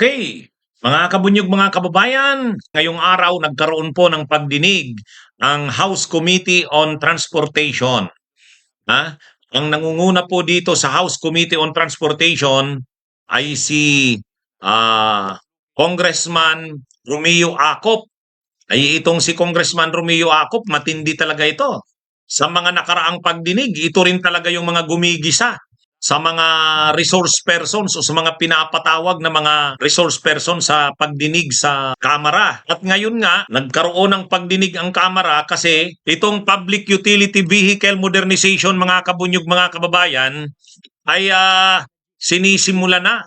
Okay, mga kabunyog, mga kababayan, ngayong araw nagkaroon po ng pagdinig ang House Committee on Transportation. Ha? Ang nangunguna po dito sa House Committee on Transportation ay si Congressman Romeo Acop. Ay itong si Congressman Romeo Acop, matindi talaga ito. Sa mga nakaraang pagdinig, ito rin talaga yung mga gumigisa sa mga resource persons o sa mga pinapatawag na mga resource person sa pagdinig sa Kamara. At ngayon nga, nagkaroon ng pagdinig ang Kamara kasi itong Public Utility Vehicle Modernization, mga kabunyog, mga kababayan, ay sinisimula na.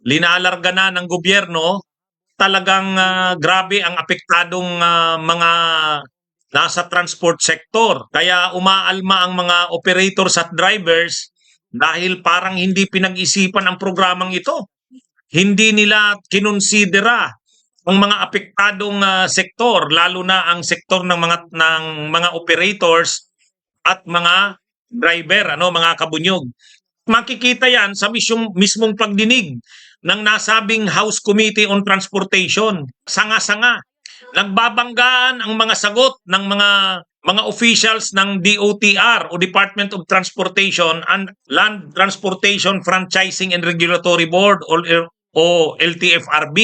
Linalarga na ng gobyerno. Talagang grabe ang apektadong mga nasa transport sector. Kaya umaalma ang mga operators at drivers dahil parang hindi pinag-isipan ang programang ito. Hindi nila kinonsidera ang mga apektadong sektor, lalo na ang sektor ng mga operators at mga driver, mga kabunyog. Makikita yan sa mismong pagdinig ng nasabing House Committee on Transportation. Sanga-sanga. Nagbabanggaan ang mga sagot ng mga officials ng DOTR o Department of Transportation and Land Transportation Franchising and Regulatory Board o LTFRB.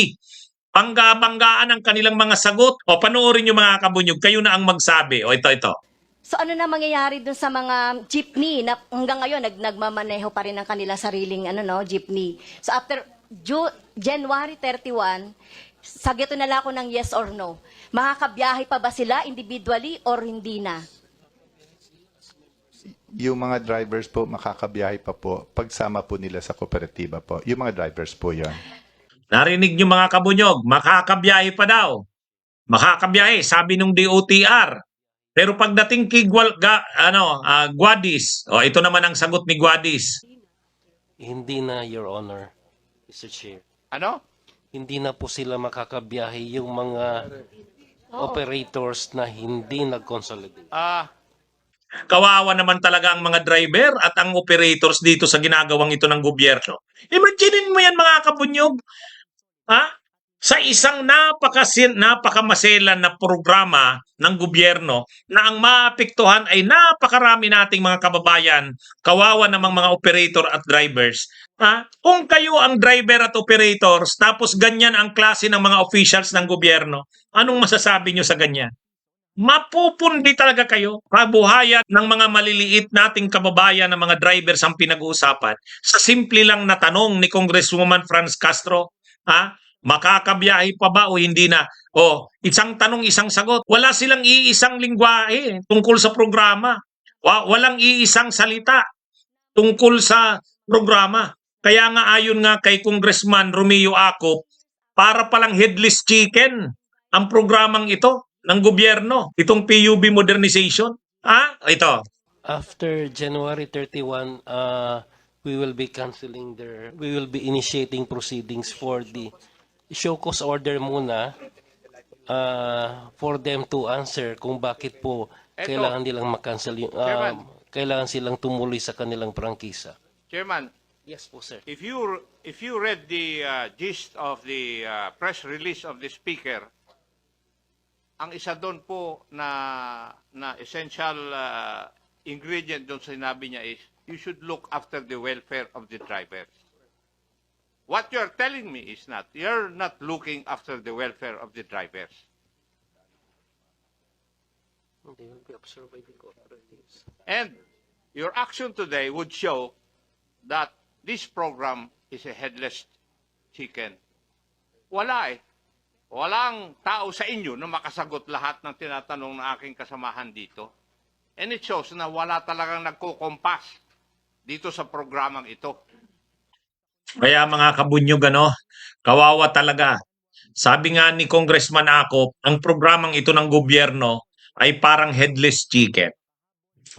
Bangga-banggaan ang kanilang mga sagot. O panoorin nyo, mga kabunyog, kayo na ang magsabi. O ito. So ano na mangyayari dun sa mga jeepney na hanggang ngayon nagmamaneho pa rin ng kanila sariling jeepney. So after January 31, sagutin na lang ako ng yes or no. Makakabiyahe pa ba sila individually or hindi na? Yung mga drivers po makakabiyahe pa po pagsama po nila sa kooperatiba po. Yung mga drivers po yon. Narinig nyo, mga kabunyog, makakabiyahe pa daw. Makakabiyahe, sabi ng DOTR. Pero pagdating kay Guadis, ito naman ang sagot ni Guadis. Hindi na, Your Honor, Mr. Chair. Ano? Hindi na po sila makakabiyahe yung mga operators na hindi nag-consolidate. Kawawa naman talaga ang mga driver at ang operators dito sa ginagawang ito ng gobyerno. Imaginin mo yan, mga kabunyog. Sa isang napakamaselan na programa ng gobyerno na ang maapektuhan ay napakarami nating mga kababayan, kawawa namang mga operator at drivers. Kung kayo ang driver at operators, tapos ganyan ang klase ng mga officials ng gobyerno, anong masasabi nyo sa ganyan? Mapupundi talaga kayo. Kabuhayan ng mga maliliit nating kababayan ng mga drivers ang pinag-uusapan. Sa simple lang na tanong ni Congresswoman Franz Castro, makakabiyahe pa ba o hindi na? Isang tanong, isang sagot. Wala silang iisang lingwahe tungkol sa programa. Walang iisang salita tungkol sa programa. Kaya nga ayon nga kay Congressman Romeo Acop, para palang headless chicken ang programang ito ng gobyerno, itong PUV modernization. Ito. After January 31, we will be initiating proceedings for the show cause order muna for them to answer kung bakit po kailangan nilang makancel yung kailangan silang tumuloy sa kanilang prangkisa. Chairman, Yes po, sir. if you read the gist of the press release of the Speaker, ang isa doon po na essential ingredient doon sa sinabi niya is you should look after the welfare of the drivers. What you're telling me is you're not looking after the welfare of the drivers. They will be absorbed by the cooperatives. And your action today would show that this program is a headless chicken. Wala eh. Walang tao sa inyo na makasagot lahat ng tinatanong ng aking kasamahan dito. And it shows na wala talagang nagkukompas dito sa programang ito. Kaya mga kabunyog, kawawa talaga. Sabi nga ni Congressman Acop, ang programang ito ng gobyerno ay parang headless chicken.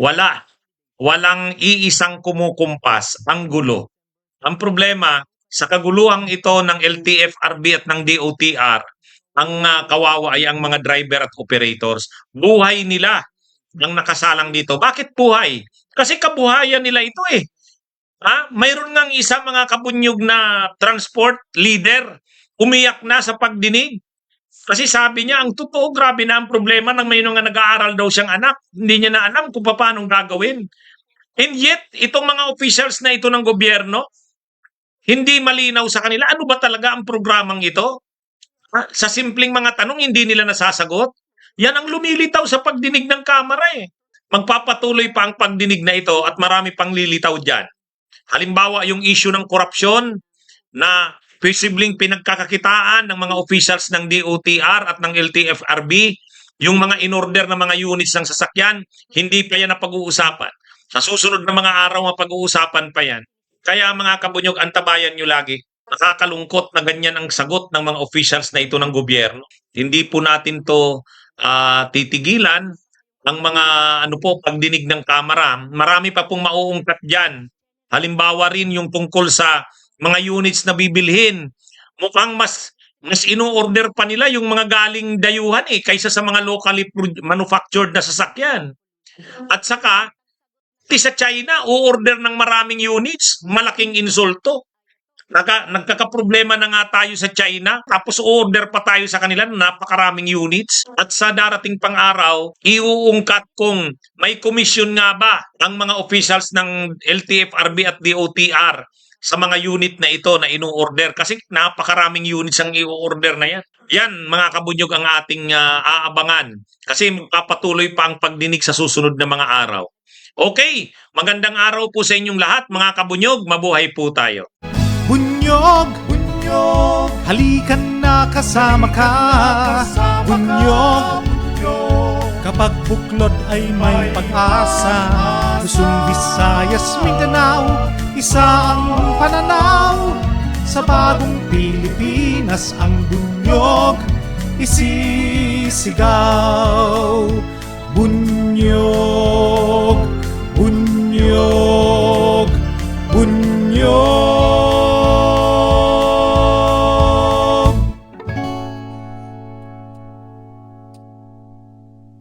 Walang iisang kumukumpas, ang gulo. Ang problema, sa kaguluhang ito ng LTFRB at ng DOTR, ang kawawa ay ang mga driver at operators. Buhay nila ang nakasalang dito. Bakit buhay? Kasi kabuhayan nila ito eh. Mayroon ngang isa mga kabunyog na transport leader umiyak na sa pagdinig. Kasi sabi niya, ang totoo, grabe na ang problema ng may nga nag-aaral daw siyang anak. Hindi niya na alam kung paano gagawin. And yet, itong mga officials na ito ng gobyerno, hindi malinaw sa kanila, ano ba talaga ang programang ito? Sa simpleng mga tanong, hindi nila nasasagot. Yan ang lumilitaw sa pagdinig ng Kamara eh. Magpapatuloy pa ang pagdinig na ito at marami pang lilitaw dyan. Halimbawa, yung issue ng korupsyon na visibling pinagkakakitaan ng mga officials ng DOTR at ng LTFRB, yung mga in-order na mga units ng sasakyan, hindi pa yan napag-uusapan. Sa susunod na mga araw, mapag-uusapan pa yan. Kaya mga kabunyog, antabayan nyo lagi. Nakakalungkot na ganyan ang sagot ng mga officials na ito ng gobyerno. Hindi po natin to titigilan ang mga pagdinig ng Kamara. Marami pa pong mauungkat dyan. Halimbawa rin yung tungkol sa mga units na bibilhin. Mukhang mas ino-order pa nila yung mga galing dayuhan kaysa sa mga locally manufactured na sasakyan. At saka, sa China, o-order ng maraming units, malaking insulto. Nagkakaproblema na nga tayo sa China, tapos order pa tayo sa kanila ng napakaraming units. At sa darating pang araw, iuungkat kung may komisyon nga ba ang mga officials ng LTFRB at DOTR sa mga unit na ito na ino-order. Kasi napakaraming units ang i-order na yan. Yan, mga kabunyog, ang ating aabangan. Kasi magpapatuloy pa ang pagdinig sa susunod na mga araw. Okay, magandang araw po sa inyong lahat, mga kabunyog. Mabuhay po tayo. Bunyog, bunyog, halikan na kasama ka. Bunyog, kapag buklod ay may pag-asa. Luzon, Visayas, Mindanao, isa ang pananaw. Sa bagong Pilipinas ang bunyog isisigaw. Bunyog.